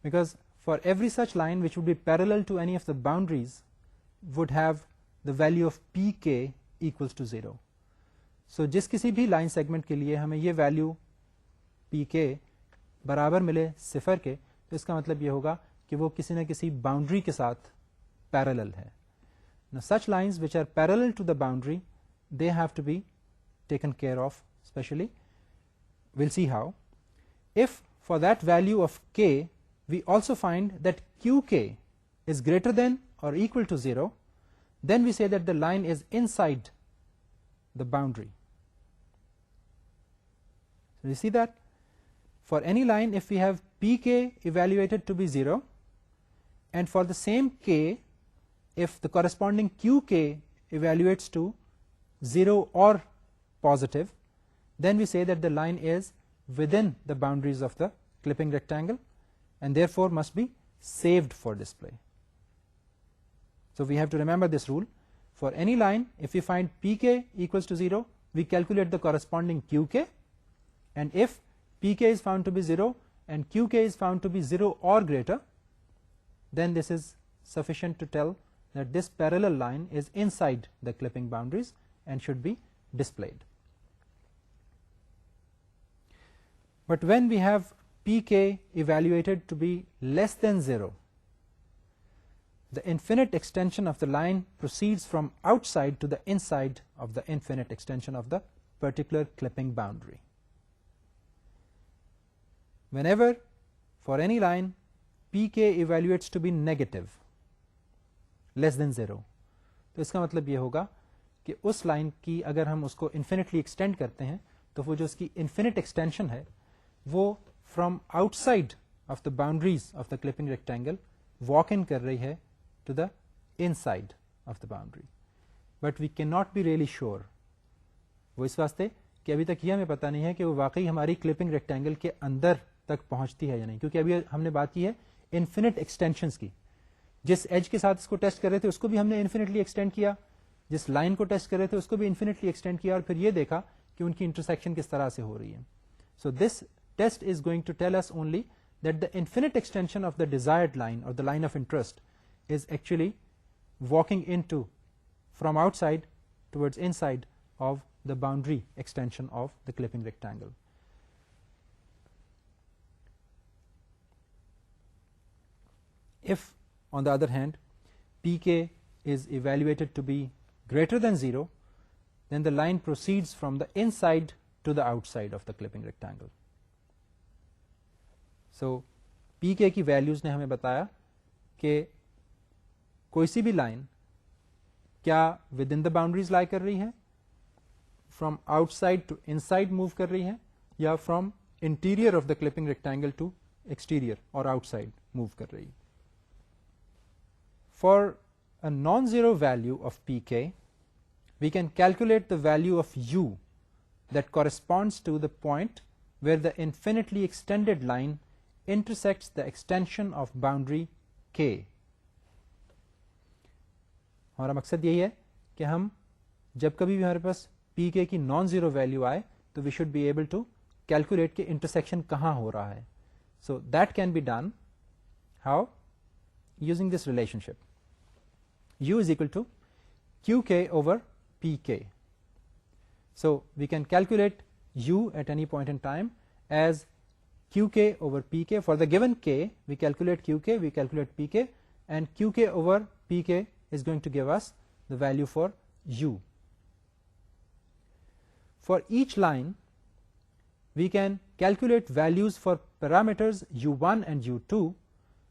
because for every such line which would be parallel to any of the boundaries would have the value of pk equals to 0. So जिस किसी भी line segment के लिए हमें ये value pk बराबर मिले सिफर के, तो इसका मतलब ये होगा कि वो किसी न किसी बाउंड्री के साथ पैरेलल है. Now such lines which are parallel to the boundary, they have to be taken care of specially. We'll see how. If for that value of k we also find that qk is greater than or equal to 0, then we say that the line is inside the boundary. So you see that for any line, if we have pk evaluated to be 0, and for the same k, if the corresponding qk evaluates to 0 or positive, then we say that the line is within the boundaries of the clipping rectangle and therefore must be saved for display. So we have to remember this rule. For any line, if we find pk equals to 0, we calculate the corresponding qk, and if pk is found to be 0 and qk is found to be 0 or greater, then this is sufficient to tell that this parallel line is inside the clipping boundaries and should be displayed. But when we have pk evaluated to be less than 0, the infinite extension of the line proceeds from outside to the inside of the infinite extension of the particular clipping boundary. Whenever for any line pk evaluates to be negative, less than 0, तो इसका मतलब ये होगा कि उस line की अगर हम उसको इन्फिनिटली एक्सटेंड करते हैं तो वो जो उसकी इन्फिनिट एक्सटेंशन है वो from outside of the boundaries of the clipping rectangle walk in कर रही है to the inside of the boundary, but we can not be really sure. वो इस वास्ते कि अभी तक ये हमें पता नहीं है कि वो वाकई हमारी क्लिपिंग रेक्टेंगल के अंदर तक पहुंचती है या नहीं, क्योंकि अभी हमने बात की है इन्फिनिट एक्सटेंशंस की. जिस एज के साथ इसको टेस्ट कर रहे थे उसको भी हमने इन्फिनिटली एक्सटेंड किया, जिस लाइन को टेस्ट कर रहे थे उसको भी इन्फिनिटली एक्सटेंड किया, और फिर ये देखा कि उनकी इंटरसेक्शन किस तरह से हो रही है. So this test is going to tell us only that the infinite extension of the desired line और the line of interest is actually walking into from outside towards inside of the boundary extension of the clipping rectangle. If on the other hand pk is evaluated to be greater than 0, then the line proceeds from the inside to the outside of the clipping rectangle. So pk की values ने हमें बताया कि कोई सी भी line क्या within the boundaries lie कर रही है, from outside to inside move कर रही है, या from interior of the clipping rectangle to exterior और आउटसाइड मूव कर रही है. For a non zero value of pk we can calculate the value of u that corresponds to the point where the infinitely extended line intersects the extension of boundary k. हमारा मकसद यही है कि हम जब कभी भी हमारे पास pk की नॉन जीरो वैल्यू आए तो we should be able to calculate कि इंटरसेक्शन कहां हो रहा है. So that can be done how, using this relationship u is equal to qk over pk. So we can calculate u at any point in time as qk over pk. For the given k we calculate qk, we calculate pk, and qk over pk is going to give us the value for u. For each line we can calculate values for parameters u1 and u2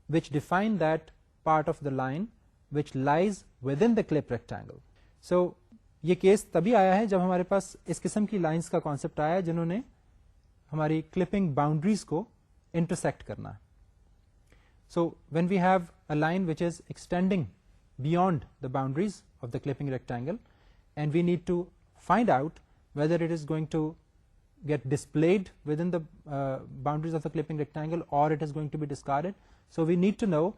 which define that part of the line which lies within the clip rectangle. So ये case तभी आया है जब हमारे पास इस किस्म की lines का कॉन्सेप्ट आया है जिन्होंने हमारी क्लिपिंग बाउंड्रीज को इंटरसेक्ट करना है. So when we have a line which is extending beyond the boundaries of the clipping rectangle and we need to find out whether it is going to get displayed within the boundaries of the clipping rectangle or it is going to be discarded. So we need to know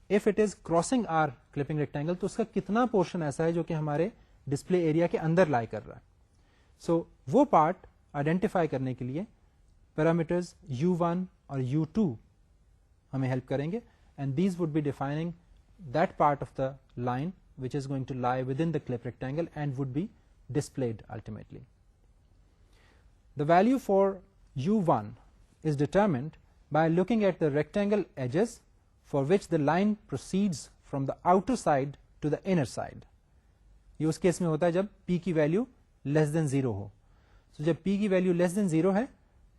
if it is crossing our clipping rectangle तो उसका कितना portion ऐसा है जो कि हमारे display area के अंदर लाई कर रहा है. सो वो पार्ट आइडेंटिफाई करने के लिए पैरामीटर्स u1 और u2 हमें हेल्प करेंगे, and these would be defining that part of the line which is going to lie within the clip rectangle and would be displayed ultimately. The value for u1 is determined by looking at the rectangle edges for which the line proceeds from the outer side to the inner side. ये उस case में होता है जब p की value less than 0 हो. So जब p की वैल्यू लेस देन 0 है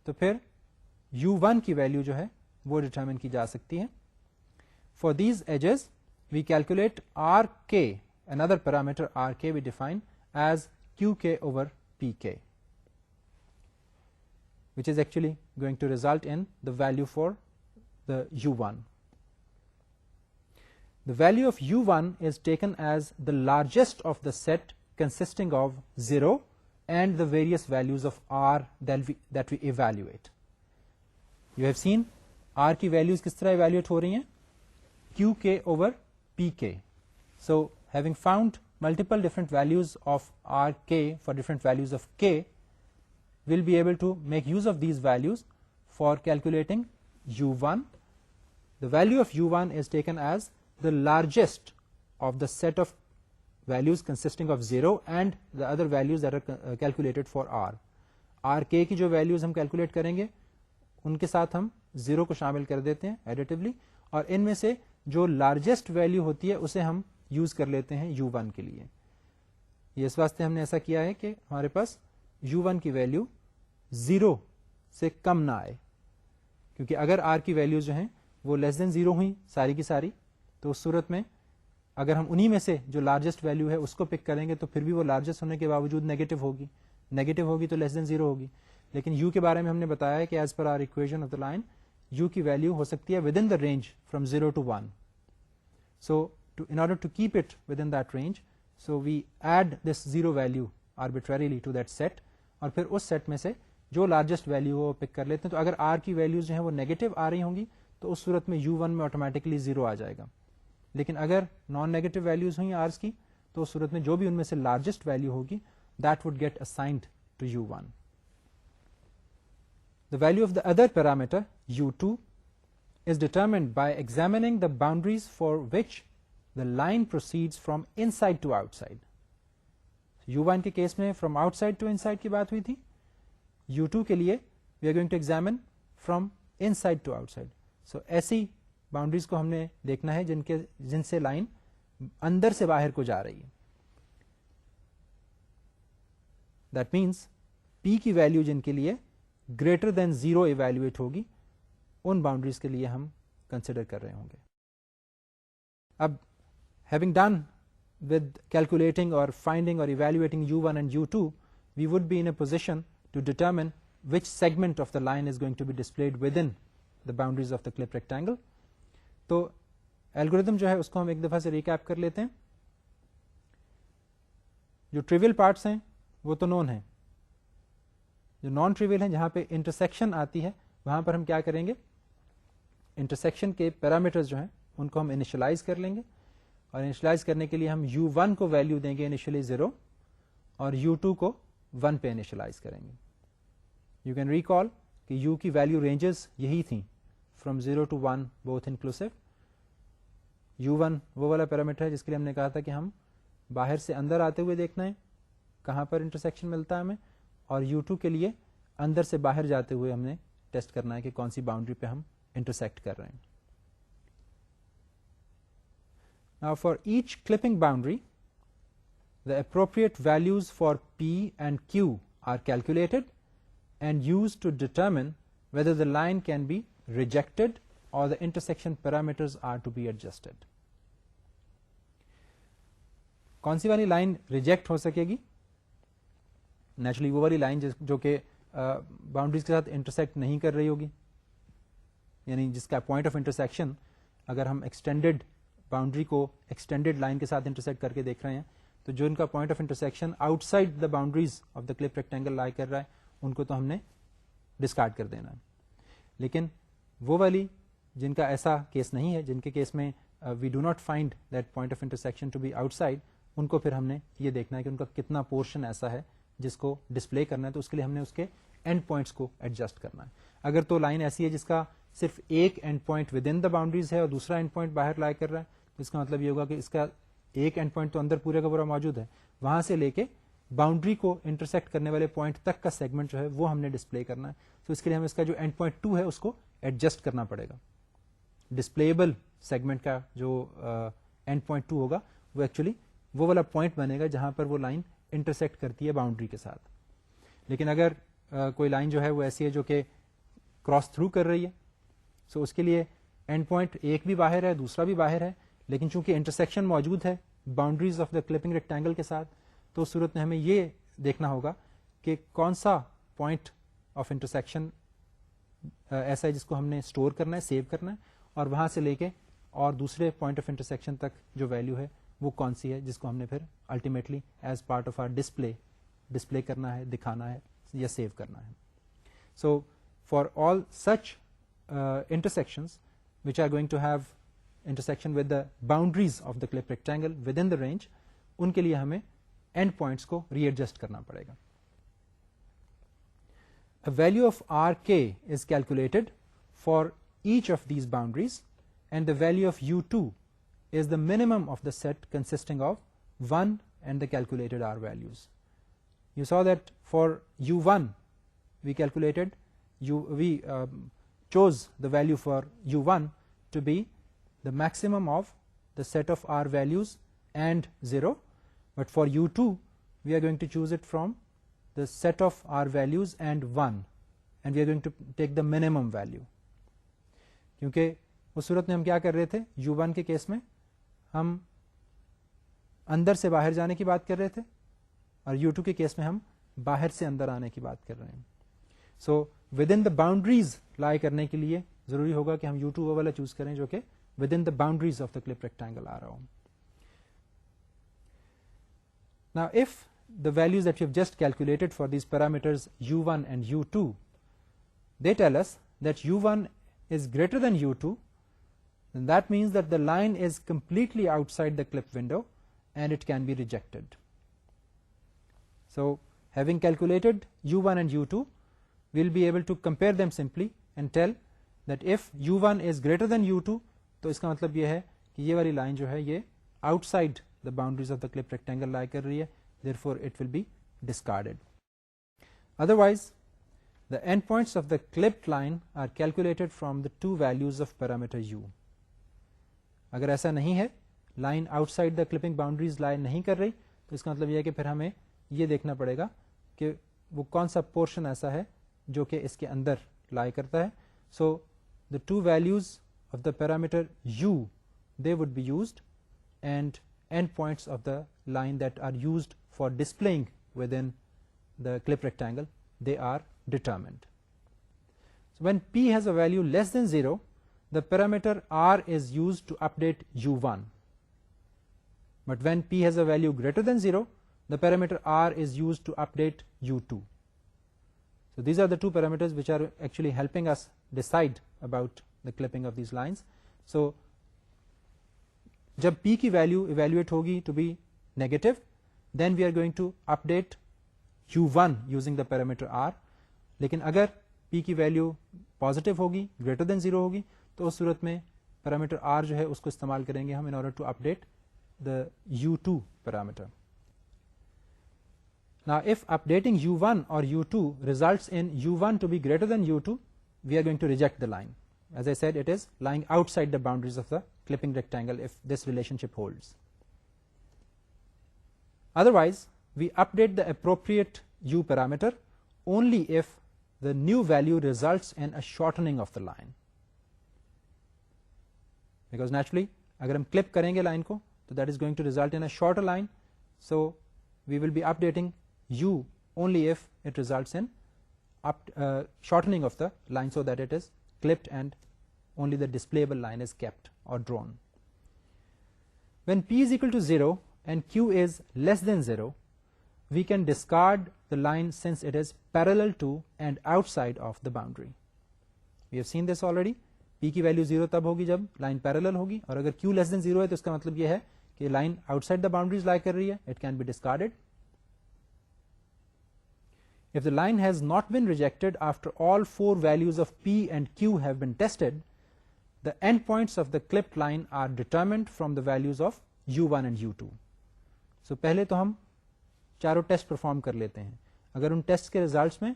तो फिर u1 की वैल्यू जो है वो डिटरमिन की जा सकती है. For these edges we calculate rk, another parameter rk we define as qk over pk, which is actually going to result in the value for the u1. The value of u1 is taken as the largest of the set consisting of 0 and the various values of r that we evaluate. You have seen r की values किस तरह evaluate हो रही हैं, qk over pk. So having found multiple different values of rk for different values of k, we'll be able to make use of these values for calculating u1. The value of u1 is taken as the largest of the set of values consisting of 0 and the other values that are calculated for r. rk की जो values हम calculate करेंगे उनके साथ हम 0 को शामिल कर देते हैं एडिटिवली, और इनमें से जो लार्जेस्ट वैल्यू होती है उसे हम यूज कर लेते हैं u1 के लिए. ये इस वास्ते हमने ऐसा किया है कि हमारे पास u1 की वैल्यू 0 से कम ना आए, क्योंकि अगर r की वैल्यू जो हैं वो लेस देन 0 हुई सारी की सारी, तो उस सूरत में अगर हम उन्हीं में से जो लार्जेस्ट वैल्यू है उसको पिक करेंगे तो फिर भी वो लार्जेस्ट होने के बावजूद नेगेटिव होगी तो लेस देन 0 होगी. लेकिन u के बारे में हमने बताया है कि as per our equation of the line u की वैल्यू हो सकती है within the range from 0 to 1. So in order to keep it within that range, so we add this 0 value arbitrarily to that set, और फिर उस set में से जो लार्जेस्ट वैल्यू हो वो पिक कर लेते हैं. तो अगर r की वैल्यूज जो है वो नेगेटिव आ रही होंगी तो उस सूरत में u1 में ऑटोमेटिकली 0 आ जाएगा. लेकिन अगर नॉन नेगेटिव वैल्यूज हुई r की तो उस सूरत में जो भी उनमें से लार्जेस्ट वैल्यू होगी that would get assigned to u1. The value of the other parameter u2 is determined by examining the boundaries for which the line proceeds from inside to outside. u1 के case में from outside to inside की बात हुई थी. u2 के लिए we are going to examine from inside to outside. So ऐसी boundaries को हमने देखना है जिनसे लाइन अंदर से बाहर को जा रही है. That means p की वैल्यू जिनके लिए ग्रेटर देन 0 इवेल्युएट होगी उन बाउंड्रीज के लिए हम कंसिडर कर रहे होंगे. अब हैविंग डन विद कैलकुलेटिंग और फाइंडिंग और evaluating u1 and u2, we would be in a position to determine which segment of the line is going to be displayed within the boundaries of the clip rectangle. तो algorithm जो है उसको हम एक दफा से recap कर लेते हैं. जो ट्रिवियल पार्ट्स हैं वो तो नोन है, जो नॉन ट्रिवियल है जहां पे इंटरसेक्शन आती है वहां पर हम क्या करेंगे, इंटरसेक्शन के पैरामीटर्स जो हैं उनको हम इनिशियलाइज कर लेंगे, और इनिशियलाइज करने के लिए हम u1 को वैल्यू देंगे इनिशियली 0 और u2 को 1 पे इनिशियलाइज करेंगे. यू कैन रिकॉल कि u की वैल्यू रेंजेस यही थी from 0 to 1 both inclusive. u1 वो वाला पैरामीटर है जिसके लिए हमने कहा था कि हम बाहर से अंदर आते हुए देखना है कहां पर इंटरसेक्शन मिलता है हमें, और u2 के लिए अंदर से बाहर जाते हुए हमने टेस्ट करना है कि कौन सी बाउंड्री पे हम इंटरसेक्ट कर रहे हैं. Now for each clipping boundary, the appropriate values for p and q are calculated and used to determine whether the line can be rejected or the intersection parameters are to be adjusted. कौन सी वाली line reject हो सकेगी? Naturally वो वाली line जो कि boundaries के साथ इंटरसेक्ट नहीं कर रही होगी, यानी जिसका पॉइंट ऑफ इंटरसेक्शन अगर हम एक्सटेंडेड बाउंड्री को एक्सटेंडेड लाइन के साथ इंटरसेक्ट करके देख रहे हैं तो जो इनका point of intersection outside the boundaries of the clip rectangle lie कर रहा है उनको तो हमने डिस्कार्ड कर देना है. लेकिन वो वाली जिनका ऐसा केस नहीं है, जिनके केस में we do not find that point of intersection to be outside, उनको फिर हमने ये देखना है कि उनका कितना पोर्शन ऐसा है जिसको डिस्प्ले करना है, तो उसके लिए हमने उसके एंड पॉइंट्स को एडजस्ट करना है. अगर तो लाइन ऐसी है जिसका सिर्फ एक and point with in the boundaries है और दूसरा एंड पॉइंट बाहर लाई कर रहा है, तो इसका मतलब ये होगा कि इसका एक एंड पॉइंट तो अंदर पूरे का पूरा मौजूद है, वहां से लेके बाउंड्री को इंटरसेक्ट करने वाले पॉइंट तक का सेगमेंट जो है वो हमने डिस्प्ले करना है. तो इसके लिए हमें इसका जो एंड पॉइंट 2 है उसको एडजस्ट करना पड़ेगा. डिस्प्लेएबल सेगमेंट का जो एंड पॉइंट 2 होगा वो एक्चुअली वो वाला पॉइंट बनेगा जहां पर वो लाइन इंटरसेक्ट करती है बाउंड्री के साथ. लेकिन अगर कोई लाइन जो है वो ऐसी है जो कि क्रॉस थ्रू कर रही है, सो उसके लिए एंड पॉइंट एक भी बाहर है दूसरा भी बाहर है, लेकिन चूंकि इंटरसेक्शन मौजूद है boundaries of the clipping rectangle के साथ, तो उस सूरत में हमें ये देखना होगा कि कौन सा पॉइंट ऑफ इंटरसेक्शन ऐसा है जिसको हमने स्टोर करना है, सेव करना है, और वहां से लेके और दूसरे पॉइंट ऑफ इंटरसेक्शन तक जो वैल्यू है वो कौन सी है जिसको हमने फिर ultimately as part of our display करना है, दिखाना है या सेव करना है. So for all such intersections which are going to have intersection with the boundaries of the clip rectangle within the range, उनके लिए हमें end points को readjust करना पड़ेगा. A value of rk is calculated for each of these boundaries, and the value of u2 is the minimum of the set consisting of 1 and the calculated r values. You saw that for u1 we calculated chose the value for u1 to be the maximum of the set of r values and 0, but for u2 we are going to choose it from the set of r values and 1, and we are going to take the minimum value. क्योंकि उस सूरत में हम क्या कर रहे थे, u1 के case में हम अंदर से बाहर जाने की बात कर रहे थे और u2 के केस में हम बाहर से अंदर आने की बात कर रहे हैं. So within the boundaries lie करने के लिए जरूरी होगा कि हम u2 वो वाला चूज करें जो कि within the boundaries of the clip rectangle आ रहा हो. Now if the values that we have just calculated for these parameters u1 and u2, they tell us that u1 is greater than u2, then that means that the line is completely outside the clip window and it can be rejected. So having calculated u1 and u2, we'll be able to compare them simply and tell that if u1 is greater than u2, तो इसका मतलब ये है कि ये वाली line जो है ये outside the boundaries of the clip rectangle lie कर रही है, therefore it will be discarded. Otherwise the endpoints of the clipped line are calculated from the two values of parameter u. अगर ऐसा नहीं है, line outside the clipping boundaries lie नहीं कर रही, तो इसका मतलब ये है कि फिर हमें ये देखना पड़ेगा कि वो कौन सा पोर्शन ऐसा है जो कि इसके अंदर लाई करता है. So the two values of the parameter u, they would be used, and endpoints of the line that are used for displaying within the clip rectangle, they are determined. So when p has a value less than 0, the parameter r is used to update u1, but when p has a value greater than 0, the parameter r is used to update u2. So these are the two parameters which are actually helping us decide about the clipping of these lines. So जब p की value evaluate होगी to be negative, then we are going to update u1 using the parameter r. लेकिन अगर p की value positive होगी, greater than 0 होगी, तो उस सूरत में पैरामीटर r जो है उसको इस्तेमाल करेंगे हम in order to update the u2 parameter. Now if updating u1 or u2 results in u1 to be greater than u2, we are going to reject the line. As I said, it is lying outside the boundaries of the clipping rectangle if this relationship holds. Otherwise we update the appropriate u parameter only if the new value results in a shortening of the line, because naturally अगर हम clip करेंगे line को तो that is going to result in a shorter line, so we will be updating u only if it results in shortening of the line so that it is clipped and only the displayable line is kept or drawn. When p is equal to 0 and q is less than 0, we can discard the line since it is parallel to and outside of the boundary. We have seen this already. p की value 0 तब होगी जब line parallel होगी, और अगर q less than 0 है तो इसका मतलब यह है कि line outside the boundaries lie कर रही है, it can be discarded. If the line has not been rejected after all 4 values of P and Q have been tested, the endpoints of the clipped line are determined from the values of U1 and U2. So पहले तो हम चारों test perform कर लेते हैं. अगर उन test के रिजल्ट्स में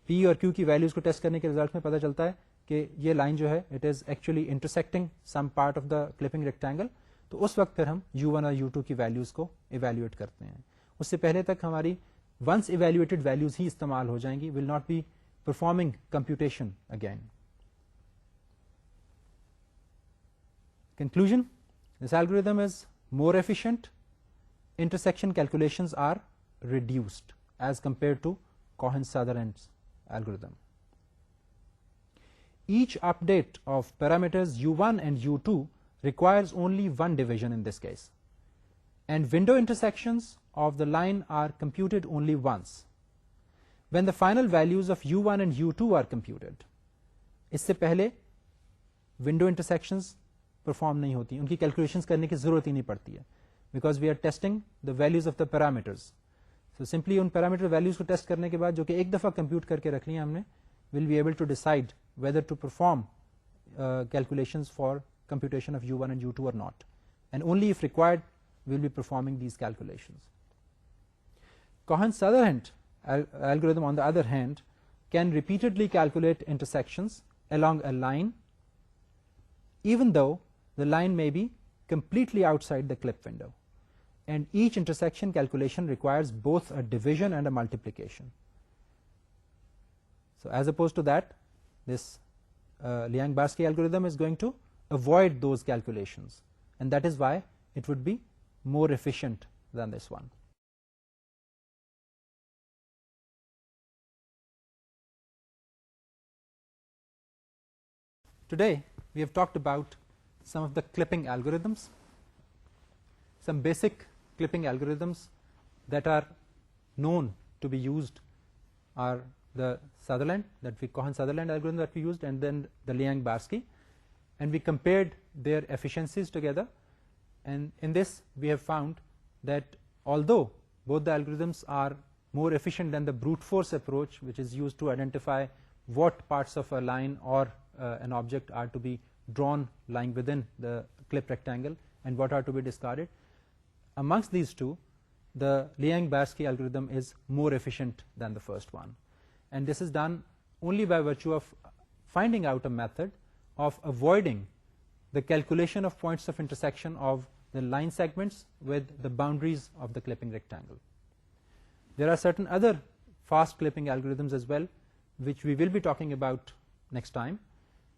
P और Q की वैल्यूज को टेस्ट करने के रिजल्ट में पता चलता है कि ये लाइन जो है it is actually intersecting some part of the clipping rectangle, तो उस वक्त फिर हम U1 और U2 की वैल्यूज को इवेल्युएट करते हैं. उससे पहले तक हमारी once evaluated values ही इस्तेमाल हो जाएंगी, will not be performing computation again. Conclusion: this algorithm is more efficient. Intersection calculations are reduced as compared to Cohen-Sutherland's algorithm. Each update of parameters U1 and U2 requires only one division in this case, and window intersections of the line are computed only once. When the final values of U1 and U2 are computed, इससे पहले window intersections perform नहीं होती, उनकी calculations करने की जरूरत ही नहीं पड़ती है, because we are testing the values of the parameters. So simply उन parameter values को test करने के बाद जो कि एक दफा compute करके रख लिया हमने, will be able to decide whether to perform calculations for computation of U1 and U2 or not, and only if required we will be performing these calculations. Cohen-Sutherland algorithm, on the other hand, can repeatedly calculate intersections along a line, even though the line may be completely outside the clip window, and each intersection calculation requires both a division and a multiplication. So as opposed to that, this Liang-Barsky algorithm is going to avoid those calculations, and that is why it would be more efficient than this one. Today we have talked about some of the clipping algorithms, some basic clipping algorithms that are known to be used are the Cohen-Sutherland algorithm that we used, and then the Liang-Barsky, and we compared their efficiencies together, and in this we have found that although both the algorithms are more efficient than the brute force approach, which is used to identify what parts of a line or an object are to be drawn lying within the clip rectangle and what are to be discarded, amongst these two the Liang-Barsky algorithm is more efficient than the first one, and this is done only by virtue of finding out a method of avoiding the calculation of points of intersection of the line segments with the boundaries of the clipping rectangle. There are certain other fast clipping algorithms as well, which we will be talking about next time,